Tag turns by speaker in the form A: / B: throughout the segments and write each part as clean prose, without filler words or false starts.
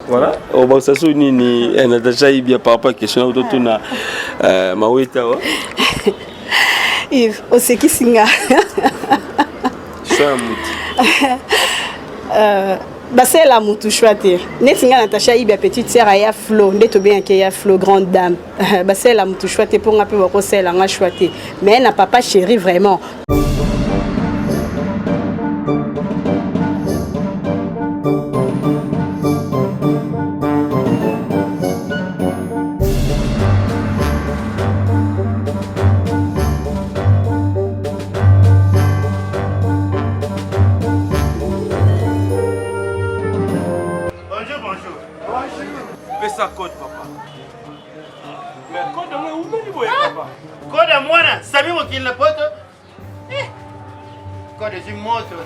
A: Voilà. Oh, bah, ça sonne ni Natacha Ibia par rapport à question autour na Maweta.
B: Yves, on sait qui singa. Bah c'est la moutou chouette. Netinga Natacha Ibia petite sœur aya Flo, ndeto bien que ya Flo grande dame. Bah c'est la moutou chouette pour un peu voir c'est la chouette. Mais elle n'a pas chéri vraiment.
C: Code papa. Mais code moi où me dit papa?
D: Code moi na, sabi mo kin la poto. Code du moto.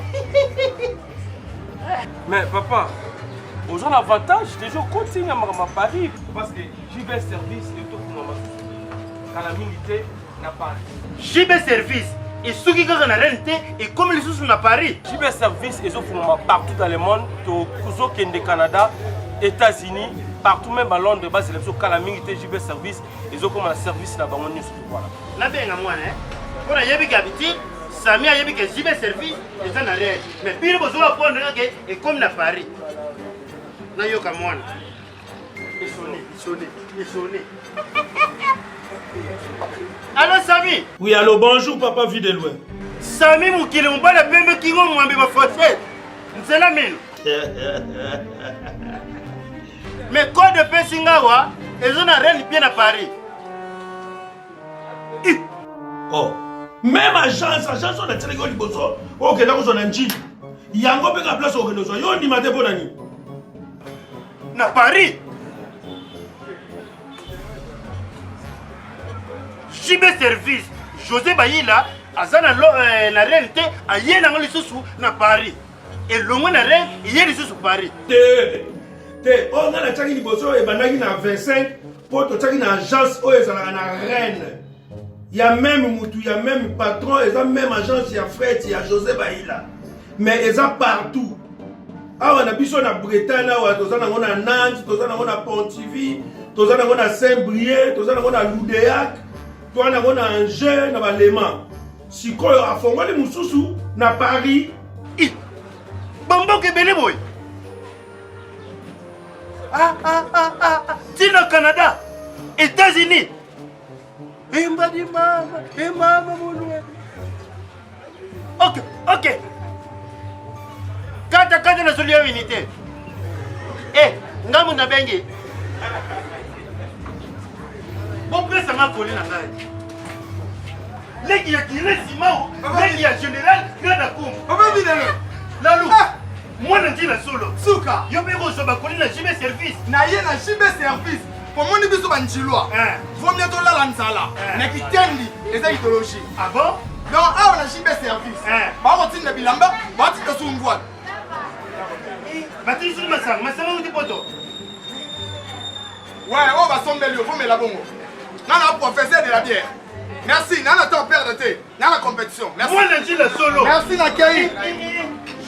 C: Mais papa, aux gens l'avantage, toujours continue à ma Paris parce que JB service et tout pour moi. Quand la militaire n'a pas.
D: JB service et ceux qui gagnent la rente et comme les sous na Paris.
C: JB service et autres pour moi partout dans le monde, to kuzo kende Canada, États-Unis. Partout même à Londres, c'est les quand la militaire JB service, ils ont comme un service là-bas. Voilà.
D: La bien à moi, hein. Pour la yébi habitude, Samy a yébi que JB service, et ça n'a rien. Mais puis nous besoin prendre et comme la Paris. Na yo comme moi. Et sonné. Allô Samy?
E: Oui, allô, bonjour papa vu de loin.
D: Samy Moukile, on va la pembe qui vont m'en ma fossette. C'est la mienne. Mais code de Pessingawa, ils ont rien bien à Paris.
E: Oh, même agence on a tiré le bosso. Ok, d'accord, on a un jeep. Il y a encore une place au Renoso. Yo, ni mate bonani.
D: Na Paris. JB service. José Baïla, Azana na réalité, a yéna ngoli sous na Paris. Et le moins na rien, il y a des sous Paris.
E: On a la tchaki liboso et banagi na 25 pour to tchaki na agence o ezala na Rennes. Il y a même Moutou, il y a même patron, il y a même agence, il y a Fred, il y a José Baïla. Mais ils sont partout. Ah, on a biso na Bretagne, on a Nantes, on a Pontivy, on a Saint-Brieuc, on a Loudéac, on a Angers, on a Léman. Si quoi a formé les Moussoussou na Paris.
D: Bambo ke boy. Tino Canada, États-Unis. Et maman, Ok. Quand na soli ya unité. Ngamu na bengi. Bon presse ma coller na ngai. Leki ya kile simao, leki ya général, grada kum. Papa bidelo. Lalu. Moi je dis la solo.
F: Souka.
D: Yo be ko so ba koli na JB service.
F: Na ye na JB service. Pour moi, biso banchilwa. Faut bientôt la lansala. Na kitendi, eza idéologie.
D: Ah bon?
F: Donc, on a JB service. Ba ko tinda bilamba, ba tika sungwa.
D: Ba ti sur masang ou di poto.
F: Ouais, on va sommer le faut me la bongo. Nana professeur de la bière. Merci, nana ton père de thé. Nana compétition. Merci.
D: Moi je dis la solo.
F: Merci Nakei.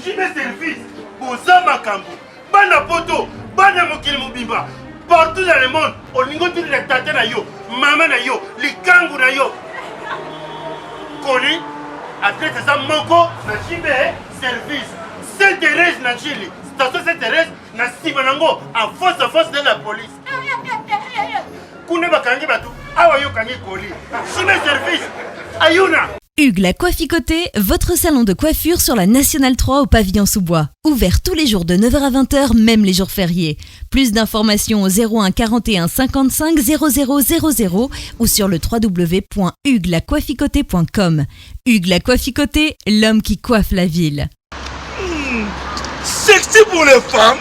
D: JB service. Bozama Kambu, Bana Poto, Bana Mokil Mobimba, partout dans le monde, on y a les tates na yo, maman na yo, les kangou na yo. Koli, après ça, Moko, na JB service, Sainte-Thérèse na Chili, station Sainte-Thérèse, na Sibanango, en force de la police. Koune bakangi batu, awa yo kangi Koli, JB service, Ayuna.
G: Hugues la Coifficoté, votre salon de coiffure sur la Nationale 3 au pavillon sous-bois. Ouvert tous les jours de 9h à 20h, même les jours fériés. Plus d'informations au 01 41 55 00 00 ou sur le www.huguelacoifficoté.com. Hugues la Coifficoté, l'homme qui coiffe la ville.
H: Sexy pour les femmes,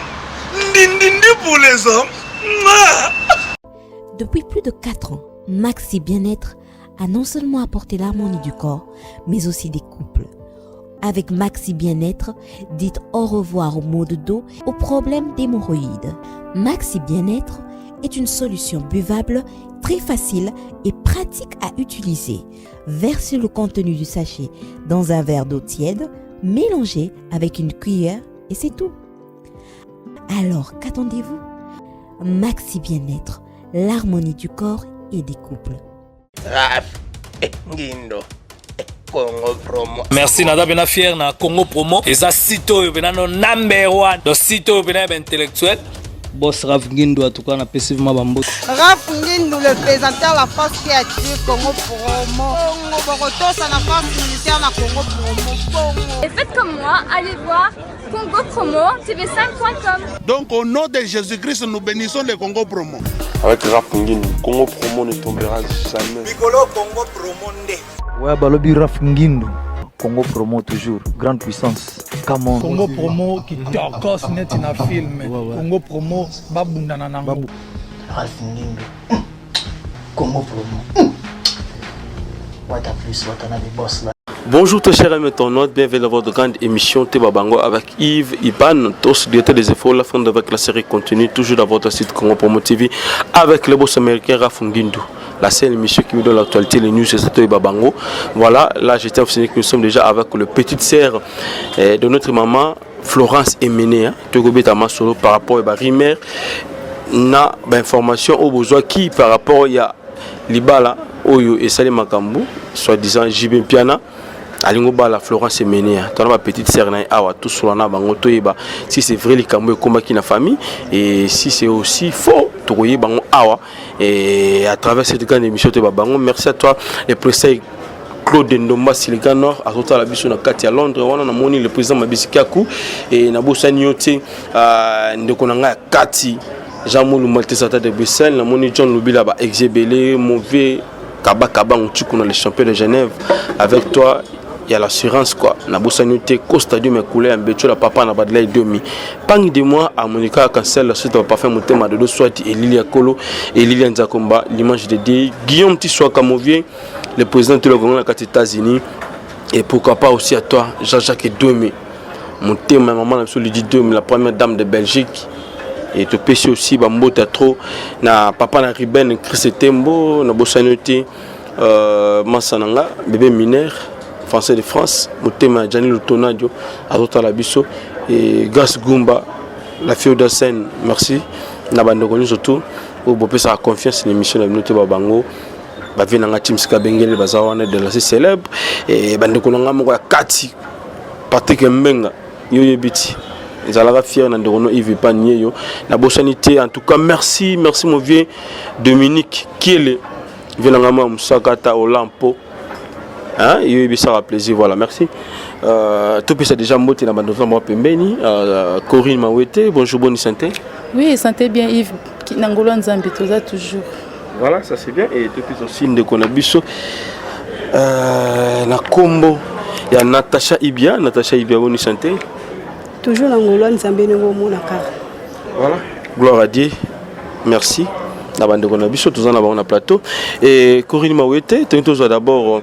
H: dindindi pour les hommes.
I: Depuis plus de 4 ans, Maxi Bien-être a non seulement apporté l'harmonie du corps, mais aussi des couples. Avec Maxi Bien-être, dites au revoir aux maux de dos, aux problèmes d'hémorroïdes. Maxi Bien-être est une solution buvable, très facile et pratique à utiliser. Versez le contenu du sachet dans un verre d'eau tiède, mélangez avec une cuillère et c'est tout. Alors, qu'attendez-vous? Maxi Bien-être, l'harmonie du corps et des couples.
H: Merci Nada Bena fier na Congo Promo. Et ça sito bena no number 1. Donc sito bena intellectuel.
J: Boss Raf Ngindo en tout cas on a passivement bambo.
K: Raf Ngindo le présentateur de la force créative Congo Promo. Congo ça la force militaire na Congo Promo.
L: Et faites comme moi, allez voir Congo Promo tv5.com.
M: Donc au nom de Jésus-Christ nous bénissons le Congo Promo.
A: Avec Raf Ngindo, Congo Promo ne tombera jamais.
N: Piccolo Congo Promo ndé.
J: Ouais, Balobi Raf Ngindo. Congo Promo toujours, grande puissance. Come on.
O: Congo Promo qui torcos net in a film. Congo Promo babunda na nango.
P: Raf Ngindo. Congo Promo. What a plus, what a boss là.
A: Bonjour très chers amis internautes, bienvenue dans votre grande émission Tebabango avec Yves Iban, tous directeur des efforts, la fin avec la série continue, toujours dans votre site Congo Promo TV avec le boss américain Raf Ngindo. La seule émission qui nous donne l'actualité, les news, c'est Tebabango. Voilà, là j'étais observé que nous sommes déjà avec le petit sœur de notre maman Florence Emené, solo par rapport à Rimer, na information au besoin qui par rapport à Libala, Oyo et Salim Makambu, soi-disant Jibin Piana. Alingo bala Florence Emené, tu ma petite sœur na awa tout sur na bango toyeba si c'est vrai les kambo combat qui na famille et si c'est aussi faux toyeba bango awa et à travers cette grande émission te bango merci à toi le président Claude Ndomba Silica Nord à tota la biso na kati à Londres wana na moni le président Mabisi Kaku et na bosani yote ndeko na nga kati Jean-Moulou Maltesata de Bruxelles na moni John Lubila ba exébélé mauvais Kaba Ntuku na les champions de Genève avec toi. Il y a l'assurance quoi. Na bosanité Costadio me coulé un bécho la papa na badla demi. Pangi de moi à Monica Cancel la suite pas fait mon thème de soit et Lilia Kolo et Lilia Nzakomba l'image de Guillaume Tissoa Kamovie le président de l'Ogongo na États-Unis et pourquoi pas aussi à toi Jean-Jacques Domi. Mon thème ma maman a dit Domi la première dame de Belgique. Et te pêcher aussi bambo trop na papa na Riben Chris Tembo na bosanité Massananga bébé mineur français de France, Motema Gianni Lutonadio, Azota Labiso et Gas Gumba, la fille de scène, merci. Nabandogoni surtout, au beau sa confiance l'émission de Minuto Babango, Bavinanga Tim Skabengele, Bazawana de la célèbre, et Bandokonanga Moga Kati, Patrick Mbenga, Yoye Biti. Ils allaient fiers d'Andorono Yves Panier, la bosanité. En tout cas, merci mon vieux Dominique Kiele, Vinangama Moussakata Olampo. Hein, il y a plaisir, voilà, merci. Tout ça déjà monté dans ma novembre Pembeni, Corinne Mawete, bonjour, bonne santé.
Q: Oui, santé bien Yves, qui n'angolon Zambi, toujours.
A: Voilà, ça c'est bien. Et depuis aussi de Konabiso, na Combo, il y a Natacha Ibia, bonne santé.
B: Toujours l'angolon Zambi, nous monaka.
A: Voilà, gloire à Dieu, merci. Na bande Konabiso, tous en a plateau. Et Corinne Mawete, tu d'abord.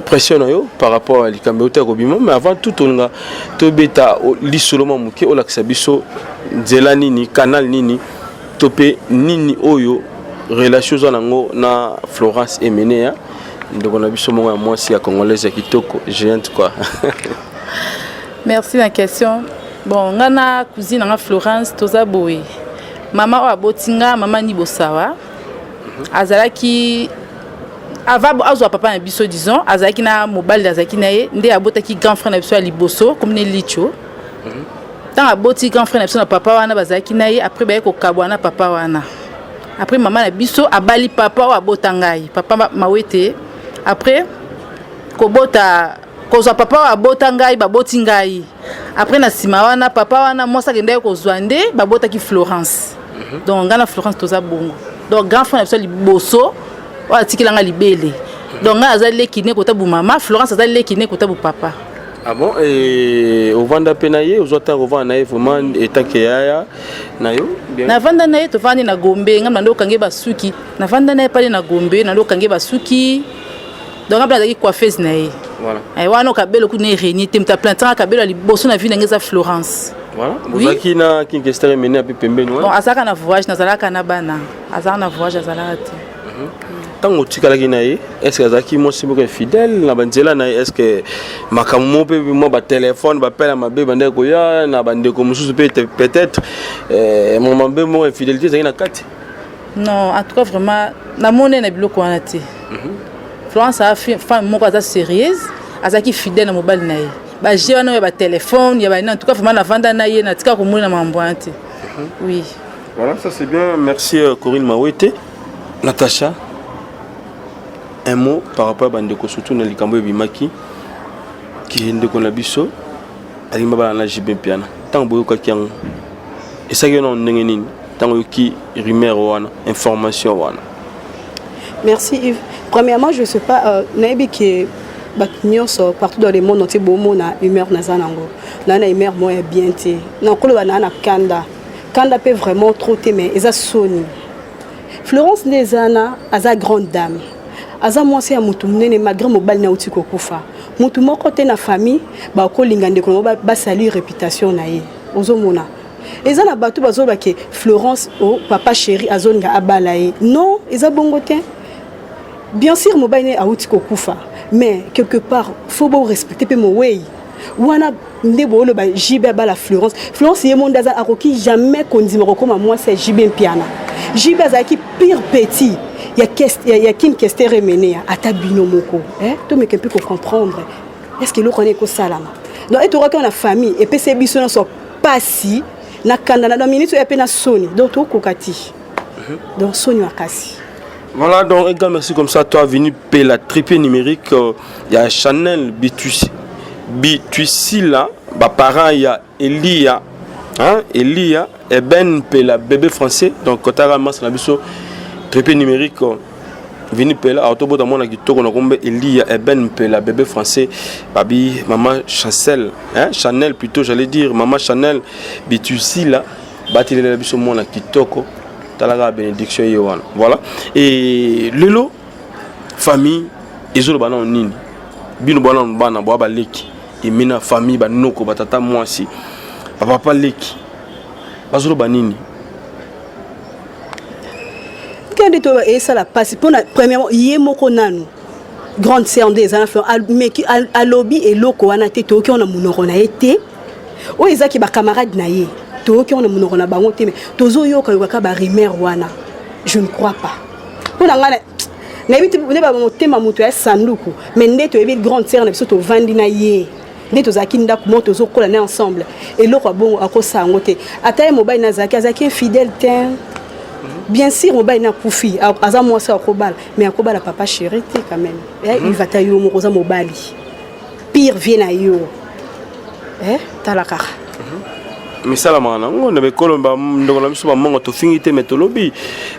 A: Pression par rapport à l'Ikambeote Robimo, mais avant tout, on a Tobeta, l'Isoloma Mouké, Olaxabiso, Zela Nini, Canal Nini, Topé Nini Oyo, relation na Florence Emené. Donc on a vu ce moment moi si à Congolaise Kitoko, géante quoi.
Q: Merci la question. Bon, on a cousine en Florence, Toza Boé. Maman a Botinga, maman Nibosawa. Azalaki. Avant azwa papa na biso disons azaki na mobile azaki na ye nde abotaki grand frère na biso ya liboso comme ne licho tant aboti grand frère na biso na papa wana bazaki na ye après ba ko kabwa na papa wana après maman na biso abali papa wa botangai papa Mawete après ko bota ko zwa papa wa botangai ba botingai après na sima wana papa wana mosa kende ko zwande ba botaki Florence donc ngana Florence toza bongo donc grand frère na biso liboso wa tikilanga libele donc azali kiné kota bu mama Florence azali kiné kota bu papa.
A: Ah bon, et au vanda penaye aux autres au vanda vraiment état kaya nayo
Q: na vanda naye to vandi na Gombe ngam ndo kange basuki na vanda naye pale na Gombe na ndo kange basuki donc abla zaki coiffeuse naye
A: voilà
Q: ay wana kabelo ku ne réuni temta plantant kabelo liboso na ville ngeza Florence
A: voilà bozaki na kinkestere mené api pembeni
Q: bon azaka na voyage na zalaka na bana azaka na voyage azalaka.
A: tant que tu es est-ce que Zaki moi c'est beaucoup fidèle na banzela na est-ce que makamu pe moi ba téléphone ba pela ma be bande ko ya na bande ko mususu peut-être mon mambe moi fidélité ça na kati.
Q: Non, en tout cas vraiment na monnaie na biloko wana te. Florence a femme moko za sérieuse, azaki fidèle na mobile na ye. Ba je wana ba téléphone, ya ba en tout cas vraiment na vanda na ye na tika ko mona mambo ante. Oui.
A: Voilà, ça c'est bien. Merci Corinne Mawete. Natacha, un mot par rapport à Bandeko, surtout dans les Cambo et Bimaki, qui est de Nabiso, Alimaba na Jibin Piana. Tant que vous et ça, il y a un tant que rumeur wana, information wana.
B: Merci Yves. Premièrement, je ne sais pas, Naïbi qui est partout dans le monde, on a une humeur nazanango. On a une humeur moins bien. On a une kanda. Kanda peut vraiment trop t'aimer. Et ça sonne. Florence Nezana, aza grande dame. Aza moi c'est mutu munene malgré mo bal na utiko kufa. Mutu moko te na famille ba ko lingande ko ba saluer réputation na ye. Ozomona. Ezana batu bazo ba ke Florence o papa chéri azonga abala ye. Non, eza bongo te. Bien sûr mo bal na utiko kufa, mais quelque part faut bon respecter pe mo way. Wana ndebo le ba jibe ba la Florence. Florence ye mon daza akoki jamais kondimero comme moi c'est jibe piana. Jibe azaki pire petit. Il y a qui me question remené à ta binomoko. Tout me peut comprendre. Est-ce que l'on connaît que salama? Donc et tu vois qu'on a famille et puis ces bisous sont pas si na kandana dans minute et puis na soni. Donc tu kokati. Donc soni akasi.
A: Voilà, donc un grand merci comme ça. Toi venu payer la triple numérique. Il y a Chanel B2C là. Bah parents il y a Elia. Hein? Elia et Ben Pela bébé français. Donc quand tu as ramassé la biso triple numérique venu Pela autobo dans mon agito on a combé Elia et Ben Pela bébé français. Babi maman Chanel, hein? Chanel plutôt j'allais dire maman Chanel B2C là. Bâti la biso mon agitoko. Talaga bénédiction yohan. Voilà. Et lelo famille ezolo bana nini. Bino bana baba leki. Et mina famille banoko batata moi si. Papa leki. Bazolo banini.
B: Quand tu es ça la passe pour premièrement yemoko nanu. Grande sœur des enfants mais qui a lobby et loko wana te to ki on a munoro na été. O ezaki ba camarade na ye. To ki on a munoro na bango te mais tozo yo ka ba rimer wana. Je ne crois pas. Pour la ngana na bitu ne ba motema mutu ya sanduku mais ndeto ebi grande sœur na biso to vandi na ye. Ndeto zakinda ko moto zo kola na ensemble et loko bongo akosa ngote. Ataye mobile na zaki fidèle ten. Bien sûr, on va y koufi. Aza moi c'est akobal, mais akobal papa chéri quand même. Il va tailler mo rosa mobali. Pire vient à yo. Talaka.
A: Mais ça la mana, on avait kolomba ndongola biso ba mongo to fingite metolobi.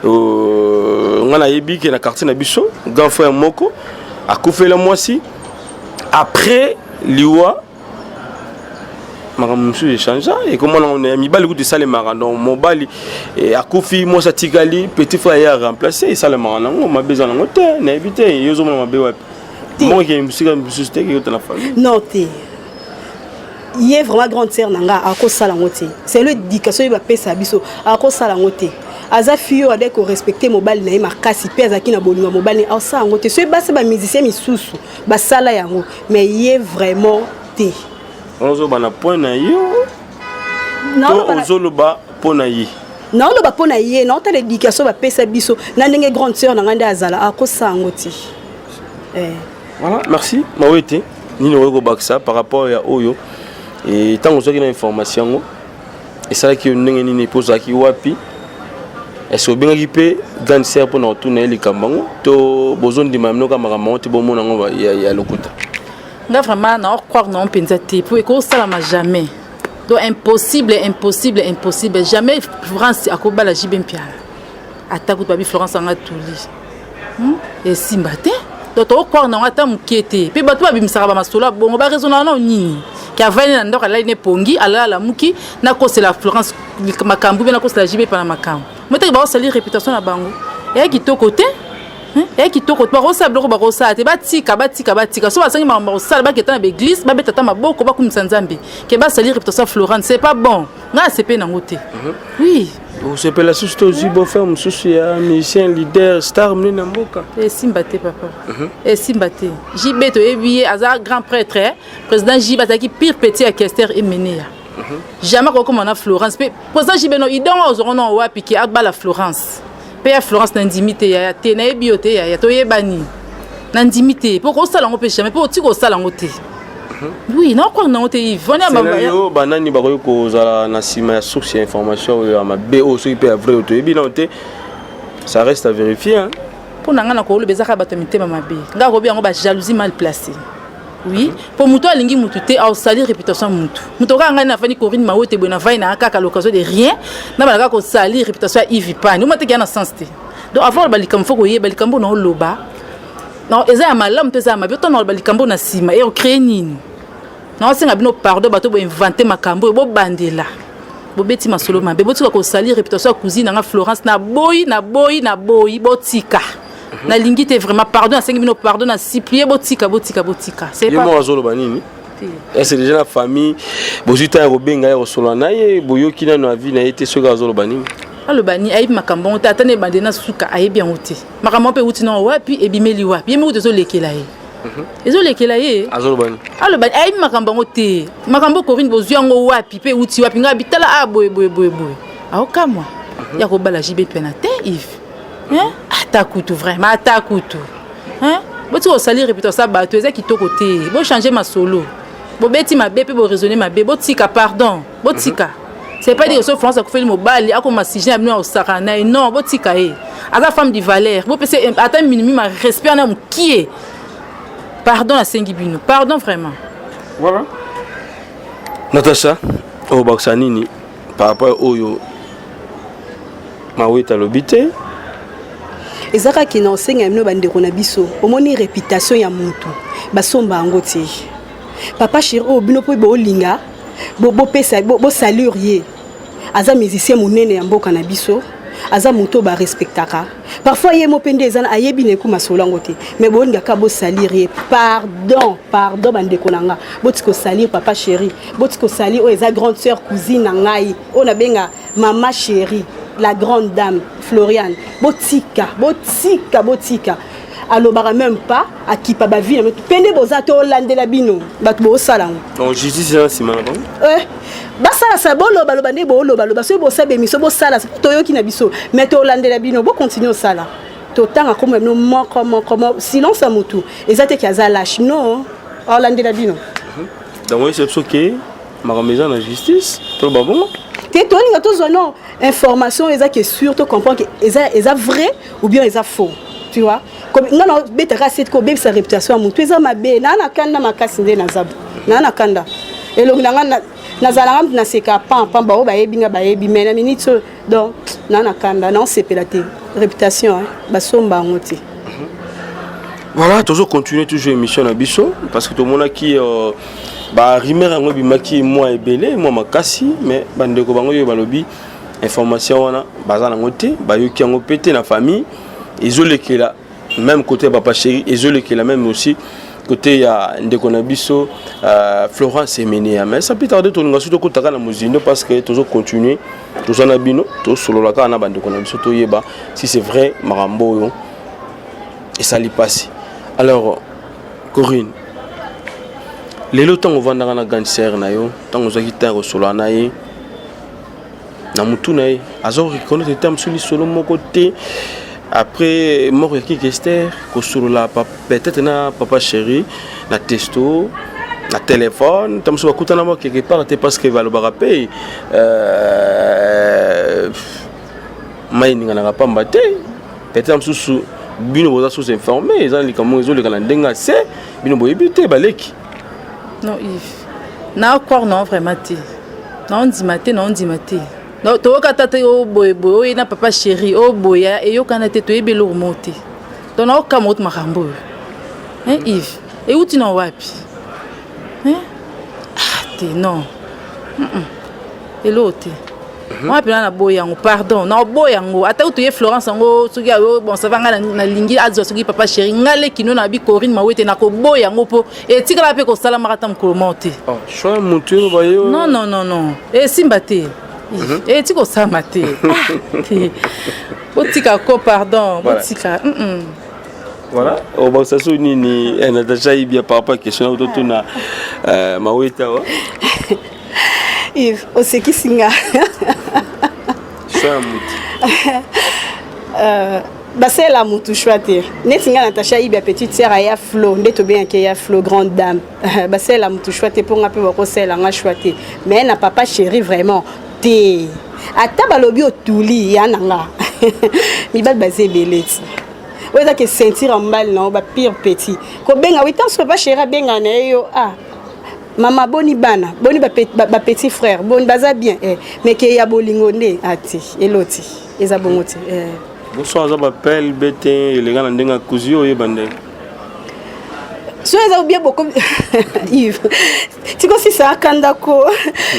A: Ngana yebi ke na quartier na biso, grand frère moko akufela moi si après liwa Monsieur échange et comment on est mis balle de ça les marins donc mobile et à Kofi moi ça tigali petit frère a remplacé ça les marins on m'a besoin en hôtel n'habiter ils ont m'a besoin moi qui me suis suscité qui est la famille
B: non t'es il est vraiment grande sœur nanga à cause ça la moitié c'est le éducation il va payer sa biso à cause ça la moitié aza fio avec respecter mobile na ma kasi pe azaki na bolinga mobile à ça en moitié ce basse ba musicien misusu ba sala yango mais il est vraiment t'es
A: on zo bana point na yo non on zo lo ba pona yi
B: non lo ba pona yi non ta l'éducation ba pesa biso na ndenge grande sœur na nganda azala akosango ti
A: voilà merci mawete ni no go baksa par rapport à oyo et tant que na information et ça qui ndenge ni pose ki wapi est-ce que bien équipé grande sœur pour na tourner les kambango to besoin de mamno ka makambo te bomo na ngo ya lokuta.
Q: Là vraiment on croire non pensate pour que ça la jamais donc impossible jamais France akoba la jibin piala attaque babi Florence anga tuli et simbate donc on croire non ata mukete pe bato babi misara ba masola bon ba raison na nini ki avani na ndoko la ine pongi ala la muki na ko c'est la Florence makambu na ko c'est la jibin pana makambu meta ba salir réputation na bango et qui to côté et qui toko ba rosa bloko ba rosa te batika so basangi ma rosa ba ketana be église ba betata maboko ba kumisa nzambe ke ba salir réputation Florence c'est pas bon nga sepe nango te. Oui.
A: Sepe la susu to zibo femme susu ya musicien leader star mne mboka.
Q: Simba te papa. Simba te. JB to ebiye aza grand prêtre, président JB azaki pire petit à Kester et Menea. Jamais comme on a Florence. Président JB no idon ozono wapi ki akba la Florence. Pe ya Florence n'indimité ya te na ebiote ya to yebani. N'indimité pour ko sala ngo pe jamais pour ti ko sala ngo te. Oui, non quoi non te Yvonne
A: mama. Yo banani ba ko zala na sima ya source information ya ma BO so ipe vrai to ebi non te. Ça reste à vérifier hein.
Q: Pour nanga ko le bezaka bato mitema mabe. Nga ko bi yango ba jalousie mal placée. Oui, pour muto alingi mutu te au salir réputation mutu. Muto ka ngana fani Corinne Maote bona vai na kaka l'occasion de rien. Na balaka ko salir réputation Yves Pan. Nous mate ki na sens te. Donc avant balikam foko ye balikambo na loba. Non, eza malam te za mabe to na balikambo na sima et o créer nini. Non, c'est ngabino pardon bato bo inventer makambo bo bandela. Bo beti masolo mabe bo tika ko salir réputation cousine na Florence na boy bo tika. Na lingi te vraiment pardon, 5 minutes pardon, na supplier botika.
A: C'est pas moi zolo banini. C'est déjà la famille. Bozita ya robenga ya solana ye boyoki na vie na été ce gazolo banini.
Q: Le bani ayi makambo ta tane bandena suka ayi bien uti. Makambo pe uti no wapi ebimeli wapi. Yemi uti zo lekela ye. Ezo lekela ye.
A: Azolo bani.
Q: Le bani ayi makambo te. Makambo Corinne bozuango wapi pe uti wapi nga bitala boy. Aokamwa. Ya ko bala JB penate Yves. Hein? Atakutu vraiment, atakutu. Hein? Bo tu salir répéter ça bato eza kitoko te. Bo changer ma solo. Bo beti ma bébé bo raisonner ma bébé. Bo tika pardon. Bo tika. C'est pas dire que France a fait le mobile a comme si j'ai amené au Sarana non bo tika e. Aza femme du Valère. Bo pese attends minimum ma respect na qui est. Pardon à Sengibino. Pardon vraiment.
A: Voilà. Natacha au Baksanini par rapport au yo Maweta lobité.
B: Ezaka ki na osenga mino bandeko na biso omoni réputation ya mutu basomba ngo te papa chéri obino po bo linga bo pesa bo salurier aza musicien munene ya mboka na biso aza muto ba respectaka parfois ye mopende ezana ayebi ne ku masolango te mais bo linga ka bo salurier pardon bandeko nanga botiko salir papa chéri botiko salir o eza grande sœur cousine ngai ona benga mama chérie la grande dame Floriane botika alobaka même pas akipa ba vie pende bozato landela bino bato bo sala
A: non justice na sima na bon
B: basala sa bolo baloba ne bo loba so bo sabe miso bo sala toyoki na biso mais to landela bino bo continuer sala to tanga comme no moko silence à mutu ezate ki aza lâche non landela bino
A: donc oui c'est OK ma maison na justice to ba bon
B: te to ninga to zono information ezake sûr to comprendre que eza vrai ou bien eza faux tu vois comme non betaka cette ko be sa réputation à mutu eza mabe na kanda makasi nde na zabu na kanda elongi nanga nazala na seka pam ba o ba yebinga ba yebi mais na minute donc na kanda na sepelate réputation basomba ngoti.
A: Voilà, toujours continuer toujours émission na biso parce que tout le monde qui ba rimer ngo bimaki moi ebele moi makasi mais bandeko bango yo balobi information wana bazana ngote ba yoki ngo pété na famille isolé que là même côté papa chéri isolé que là même aussi côté ya ndeko na biso Florence Emene mais ça peut tarder to nga surtout ko taka na muzindo parce que toujours continuer toujours na bino to solo la kana bandeko na biso to yeba si c'est vrai marambo yo et ça lui passe. Alors Corinne lelo tango vanda na cancer na yo tango zaki tango solo na ye na mutu na ye azo reconnaître terme sur solo mon côté après mort qui Kester ko solo la peut-être na papa chéri na testo na téléphone tam so bakutana mo quelque part parce que va le barapé maïninga na pamba te peut-être sous bino boza sous informé ezali comme ezoli kala ndenga c'est bino boyebité baleki.
Q: Non Yves na quoi non vraiment te non dimate non to katata o boy na papa chéri o boya e yo kana te to ebelo remonter donc na kamot makambo hein Yves et où tu n'en wapi hein te non et l'autre Moi pe na boya yango pardon na boya yango ata utuye Florence yango soki bon ça va nga na lingi azo soki papa chéri ngale kino na bi Corinne Mawete na ko boya yango po etikala pe ko sala makata mukolo monte
A: oh choix mutu ba yo
Q: non et simba te et tiko sama te botika ko pardon botika
A: voilà on va ça nini elle a déjà eu bien par rapport à question autour na Mawete wa
B: Yves oseki singa
A: choix mutu
B: basela mutu choite neti nga Natacha Ibia petite sœur ya Flo ndeto bien ke ya Flo grande dame basela mutu choite pour nga pe bakosela nga choite mais na papa chéri vraiment te ata balobi otuli ya nanga mibal basé beleti oza ke sentir en mal non ba pire petit ko benga witan so papa chéri benga na yo Maman boni bana, boni ba petit frère, boni baza bien mais que ya bolingo nde ati eloti eza bongoti
A: bonsoir za appel bete les gars ndenga kuzio yebande
B: so eza bien beaucoup Yves tiko si ça kandako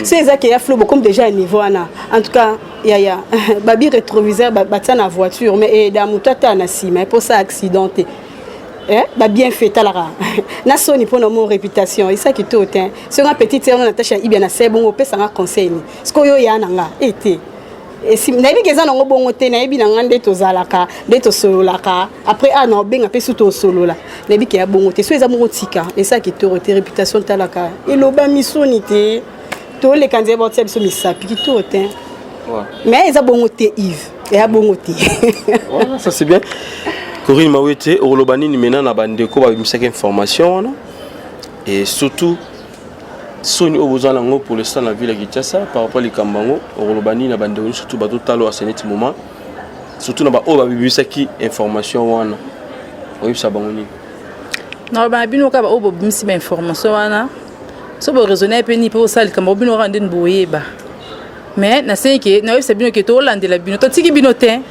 B: so eza que ya flow beaucoup déjà niveau ana en tout cas ya babi rétroviseur batia na voiture mais da mutata na sima pour ça accidenté bah bien fait talara na soni pour nos réputation et ça qui tout est sur un petit terme Natacha Ibia na c'est bon au pesa nga conseil ni sko yo ya nanga été et si na bi keza ngo bongo te na bi na ngande to zalaka de to sololaka après non benga pe suto solo la na bi ke ya bongo te so eza mo tika et ça qui tout réputation talaka et loba misoni te to les candidats botia biso misapi qui tout est mais eza bongo te Yves et ya bongo te
A: voilà ça c'est bien. Corinne Mawete Orolobani ni mena na bandeko ba bimisaka information et surtout soni obozana ngo pour l'instant la ville de Kinshasa par rapport à Kambango Orolobani na bandeko surtout ba totalo à ce moment surtout na ba o ba bimisaki information wana oui ça bangoni
Q: na ba bino ka ba o bimisi ba information wana so bo raisonner pe ni pe o sali Kambango bino rande nboyeba mais na seke na websa bino ke to landela bino to tiki bino te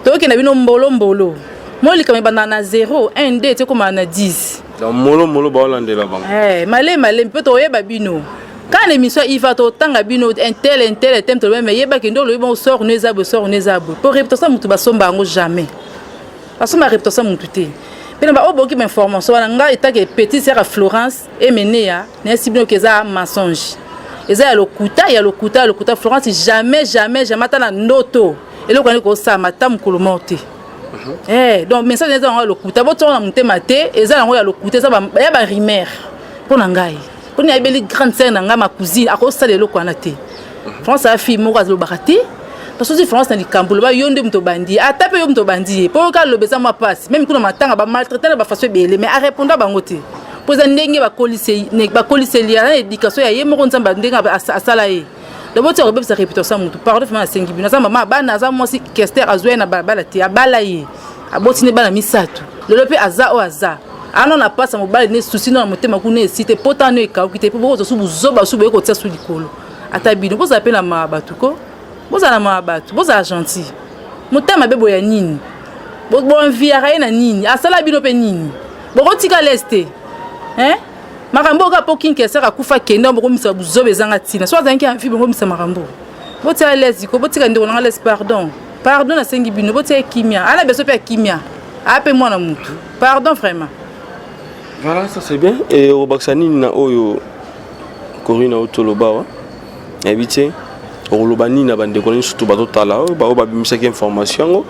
Q: to ke na bino mbolo moi li comme banana 0 1 2 tu comme na 10
A: donc molo ba landela bango
Q: malé peut to yeba bino quand l'émission il va to tanga bino un tel thème to même yeba ke ndo lo bon sort nezabo pour réputation mutu ba somba ngo jamais parce que ma réputation mutu te mais ba oboki ma information wana nga eta ke petit sœur Florence et menea na sibino ke za mensonge eza ya lokuta Florence jamais tana noto et le ko sa matam kulomoti donc mais ça déjà on le coup d'abord on a monté maté et ça on a le coup ça ya ba rimer pour ngai on y a belle grande scène nga ma cousine a ko ça le ko anaté France a fille mo kazo barati parce que France na likambulo ba yonde mto bandi atape yo mto bandi pour ka lo besa ma passe même kuna matanga ba maltraiter ba façon belé mais a répondre ba ngoti poza ndenge ba kolise lia éducation ya yemo nzamba ndenga asala ye d'abord tu as sa réputation mutu pardon vraiment 5 bino ça maman bana za moi si kester azwe na bala ti abala ye abotine bana misato le pe aza o aza ano na pasa mobile ne souci na motema ku ne cité potano e ka ku te po zo buzoba su be ko tia su likolo ata bino boza pe na mabatu ko boza na mabatu boza gentil motema bebo ya nini bo envie ra na nini asala bino pe nini bo kotika leste makambo ka poking kesa ka kufa kenda mboko misa buzobe zanga tina so azanki amfi mboko misa makambo botia lesi ko botika ndiko na lesi pardon na sengi bino botia kimia ala beso pe kimia ape mwana mutu pardon vraiment
A: voilà ça c'est bien et au Baksani na oyo Corinne Otoloba wa habité Orolobani na bande ko surtout ba totala ba bimisaki information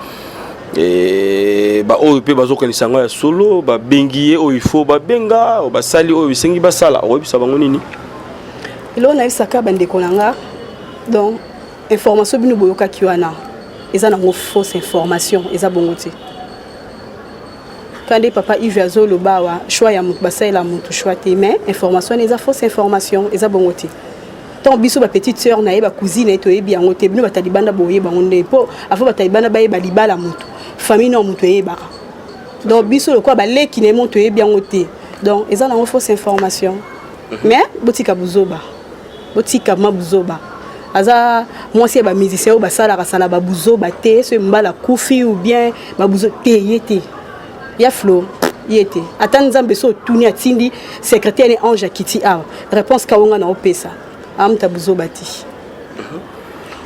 A: et ba o pe bazo kanisa ngo ya solo ba bengiye o il faut ba benga o ba sali o bisengi ba sala o bisa bango nini
B: ilo na isaka bande konanga donc information bino boyoka kiwana eza na fausse information eza bongoti quand papa Yves Azolo bawa choix ya mutu basala mutu choix te mais information eza fausse information eza bongoti ton biso ba petite sœur na yeba cousine to yebi yango te bino batalibanda boye bango nde po afo batalibanda ba yeba libala mutu famille no mutu yeba donc biso le quoi ba leki ne mutu yebi yango te donc eza na fausse information mais botika buzoba aza moi si ba musicien ou ba sala ba buzoba te so mbala kufi ou bien ba buzo te yete ya flow yete atanzambe so tuni atindi secrétaire Ange Kiti a réponse kaonga na opesa amta buzoba ti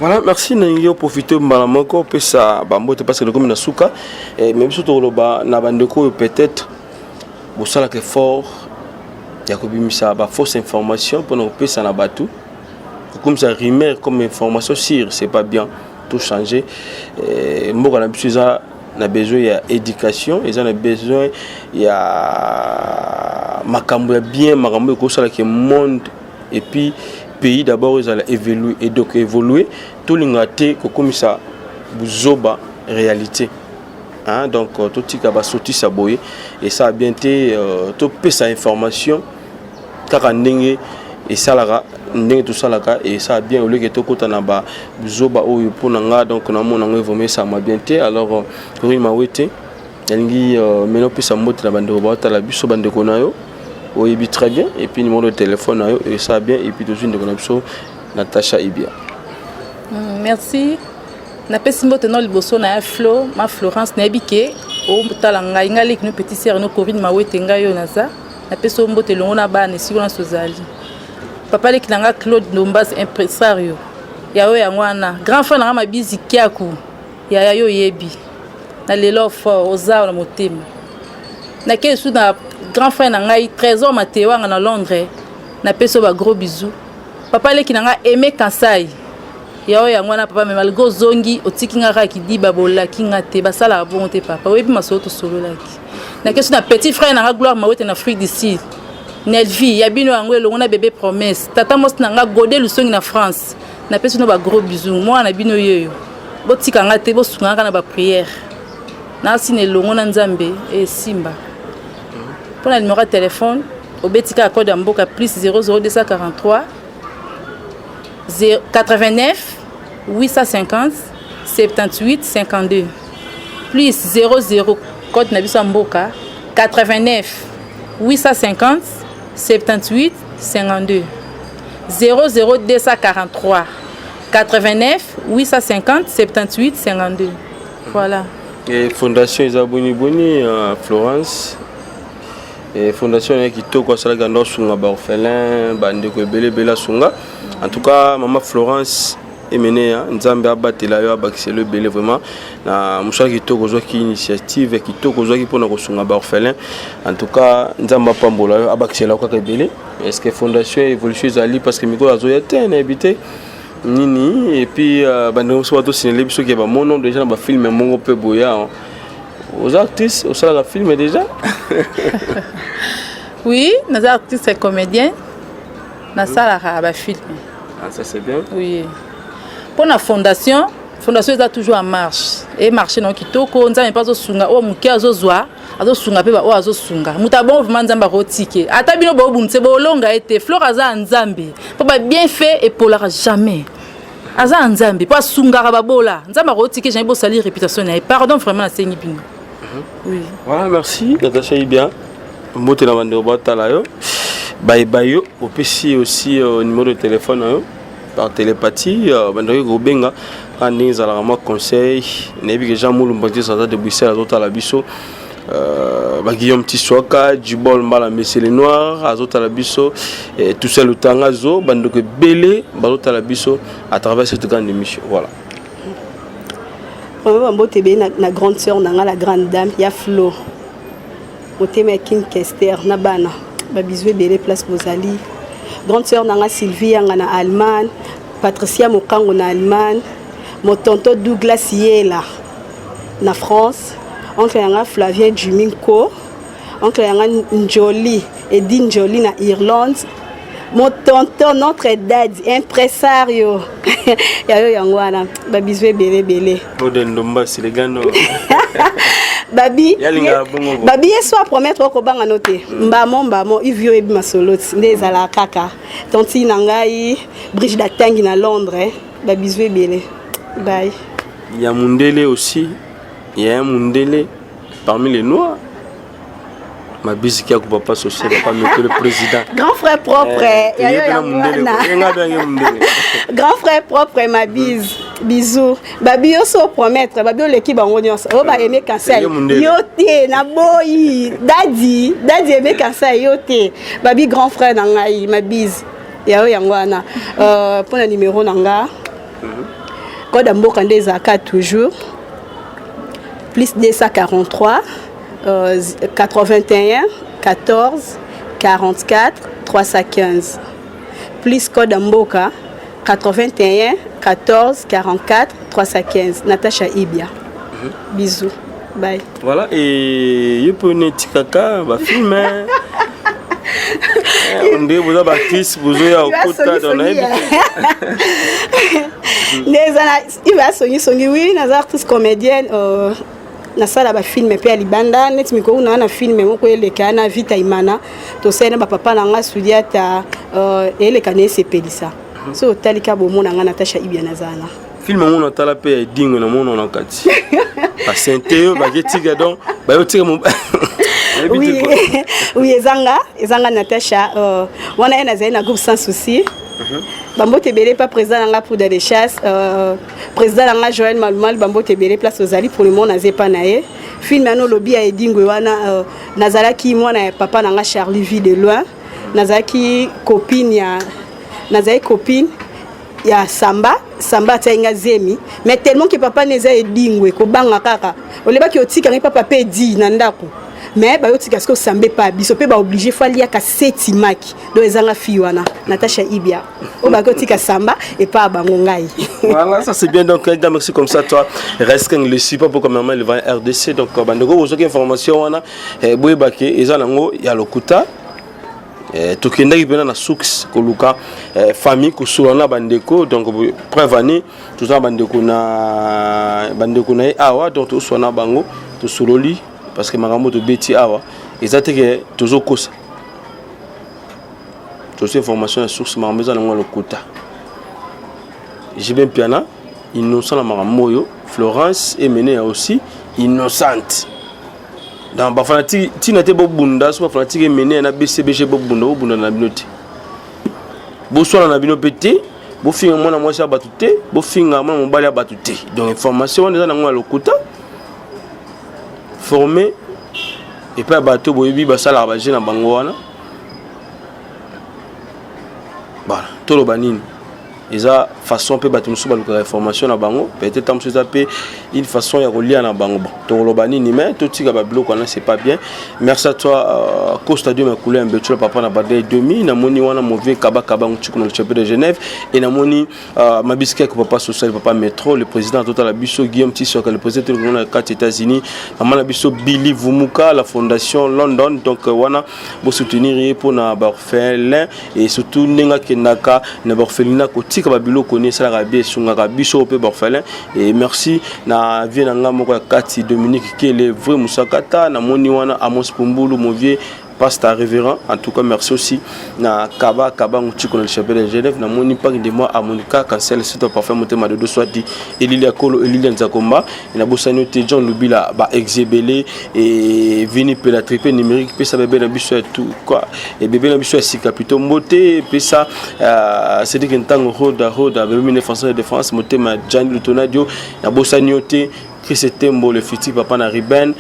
A: Voilà, merci Nangi profiter malamoko pesa bambote parce que comme na suka et même surtout loba na bandeko peut-être pour ça que fort ya ko bimisa ba fausse information pour nous pesa na batu comme ça rimer comme information sur c'est pas bien tout changer moko na bisuza na besoin ya éducation et ça na besoin ya makambo bien makambo ko ça que monde et puis pays d'abord ils allaient évoluer et donc évoluer tout l'ingate comme ça buzoba réalité hein donc tout tika ba sorti ça boyer et ça a bien été tout peut sa information car ndenge et ça la ndenge tout ça là et ça a bien au lieu que tout kota na ba buzoba o pour nanga donc na mona ngwe ça m'a bien été alors oui ma wete yalingi meno pesa mbote na bande ba la biso bande konayo oui, très bien. Et puis, numéro de téléphone, et ça bien. Et puis, toujours une connexion, Natacha Ibia.
Q: Merci. Na pesi mbote no liboso na Flo, ma Florence na ebike o talanga ingali que nos petits sœurs no Corinne mawete ngayo naza. Na pesi mbote longo na bana siko na sozali. Papa le kinanga Claude Ndombas impresario. Yawe yangwana. Grand frère na mabizi kiaku. Ya yo yebi. Na lelo fort oza na motema. Na kesu na grand frère nangai trésor Mathéo na Londres na peso ba gros bisous papa le kinanga aimé Kansai yao yango na papa malgo zongi otikinga ka kidiba bola kinga te basala bonté papa webi masoto solo laki na kesu na petit frère nanga gloire mawete na Afrique d'ici Nelvi yabino yango elongo na bébé promesse tata mos nanga godé lusongi na France na peso no ba gros bisous moi na bino yeyo botikanga te bosunga na ba prière na sine longo na Nzambe et Simba. Pour le numéro de téléphone, au Betika code Mboka plus 00243 89 850 78 52 plus 00 code Nabisa Mboka 89 850 78 52 00243 89 850 78 52 voilà.
A: Et Fondation Isaboni Boni Florence. Et fondation qui toko sala gando sunga ba orphelin bande ko bela sunga en tout cas maman Florence emene nzambe abatela yo abakiselo belé vraiment na musala qui toko zo ki initiative qui toko zo ki pona ko sunga ba orphelin en tout cas nzamba pambola yo abakisela ko ka belé est-ce que fondation évolution zali parce que miko azo yete na habité nini et puis bande so bato sinele biso ki ba mono déjà na ba film mongo pe boya aux artistes, au salon de film déjà.
Q: Oui, nos artistes et comédiens, na salon de film.
A: Ah, ça c'est bien.
Q: Oui. Pour la fondation est toujours en marche. Et marché non kitoko, on n'a pas de sunga, o muki azozwa, azosunga pe ba o azosunga. Mutabon vraiment nzamba rotike. Ata bino bo bunse bo longa été fleur aza nzambe. Papa bien fait et pour la jamais. Aza nzambe, pas sunga babola. Nzamba rotike j'ai beau salir réputation et pardon vraiment à sengi bino. Oui.
A: Voilà, merci. Natacha Ibia. Mbote na bande robata la yo. Bye bye yo. Au PC aussi numéro de téléphone par télépathie. Bande ko benga quand nous allons conseil. Nebi que Jean Moulou Mbati ça de Bruxelles à tota la biso. Guillaume Tissoaka, Djibol Mbala Messele Noir, Azota la biso et tout seul le Tangazo, bande ko belé, Balota la biso à travers cette grande émission. Voilà.
B: Na grande sœur nanga la grande dame ya Flo motema King Kester na bana ba bisou belé place Bozali grande sœur nanga Sylvie nga na Allemagne Patricia Mokango na Allemagne mon tonton Douglas Yela na France oncle nanga Flavien Juminko oncle nanga Njoli Edine Njoli na Irlande mon tonton notre daddy impresario yayo yangwana ba bisou belé
A: Ndomba c'est les gars
B: babi soit promettre ko banga noté mbamo ivio ebi masoloti ndezala kaka tonti nangai Brigitte Tangi na Londres ba bisou belé bye
A: ya Mundele aussi il y a un Mundele parmi les noirs ma bise qui a papa social pas mettre le président
B: grand frère propre grand frère propre ma bise bisous babi yo so promettre babi l'équipe bango nyonso o ba aimer Kansai yote na boyi daddy aimer Kansai yote babi grand frère nanga ma bise yao yangwana pour le numéro nanga code Mboka Ndezaka toujours, plus 243 81 14 44 315, plus code Mboka 81 14 44 315. Natacha Ibia. Bisous. Bye.
A: Voilà, et il peut être caca, va filmer. On dit vous avez actrice, vous avez au quota dans la vie.
B: Il va sonner, oui, nous artistes comédiennes. Na sala ba film pe alibanda net miko na film moko eleka na vita imana to sena ba papa na nga studiata eleka ne sepelisa so talika bo mona nga Natacha Ibia nazana
A: film on tala pe dingo na mona na kati ba senteo ba getiga donc ba yo tire mon
B: oui oui ezanga Natacha wana ena zaina groupe sans souci. Bambo Tebele pas président dans la poudre de chasse, président dans la Joël Malmal, Bambo Tebele place aux alliés pour le monde n'azé pas naé. Film à nos lobby à Edingo wana Nazalaki moi na papa dans la Charlie vie de loin, Nazalaki copine ya Nazalaki copine ya Samba tainga zemi, mais tellement que papa neza Edingo ko banga kaka. Oleba ki otika ngi papa pe di na ndako. Mais ba yotika ce que sambe pas biso pe ba obligé falia ka seti maki do ezanga fiwana Natacha Ibia o ba yotika samba et pas bango ngai.
A: Voilà, ça c'est bien donc merci comme ça toi reste quand le support pour quand même le va RDC donc bandeko vous avez information wana boye baké ezana ngo ya lokuta tokenda ibena na soux koluka famille kusulana bandeko donc prévenir tout ça bandeko na awa donc tout sona bango to suloli parce que makambo to beti awa ezate que toujours kosa toute information source makambo za ngo lokuta j'ai bien piana innocent la makambo yo Florence est menée aussi innocente dans ba fanatique tinate bo bunda so fanatique menée na BCBG bo bunda na binote bo so na bino pété bo finga mona mwasi abatute bo finga mona mobali abatute donc information on est dans ngo lokuta formé et puis bateau boyebi basala ba jeune bango wana voilà tolo banini eza façon pe bato musu baluka information na bango peut-être tam ça pe une façon ya relier na bango tolo banini mais tout tika ba bloc wana c'est pas bien. Merci à toi Costa Dieu makoulé un betul papa na badé demi na moni wana mauvais kaba nchuku na championnat de Genève et na moni mabiske ko papa social papa métro le président total la biso Guillaume Tissot le président de la carte États-Unis na biso Billy Vumuka la fondation London donc wana bo soutenir pour na orphelin et surtout nenga kenaka na orphelinat ko tika babilo connaît ça la bien sunga biso pe orphelin et merci na vie na ngamo ko Kati Dominique qui est le vrai Musakata na moni wana Amos Pumbulu mon vieux pasteur révérend en tout cas merci aussi na kaba nchuku na chapelle de Genève na moni pas de moi à Monica cancel c'est parfait motema de soit dit Elilia Kolo Elilia Nzakomba na bosani te John Lubila ba exébélé et vini pe la triple numérique pe ça bébé na biso tout quoi et bébé na biso sika plutôt mboté pe ça c'est dit que ntango roda bébé ne français de France motema Jean Lutonadio na bosani te Chris Tembo le fiti papa na Riben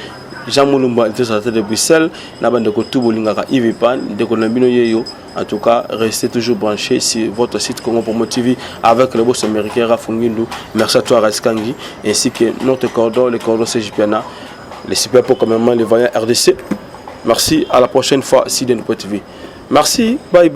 A: Jean Moulumba était sur la tête de Bruxelles na bande ko tout bolingaka Ivipan de Colombino yeyo en tout cas restez toujours branchés sur votre site Congo Promo TV avec le boss américain Rafungindu. Merci à toi Raskangi ainsi que notre cordon le cordon CJPNA les super pour quand même les voyants RDC. Merci à la prochaine fois si de notre TV. Merci, bye.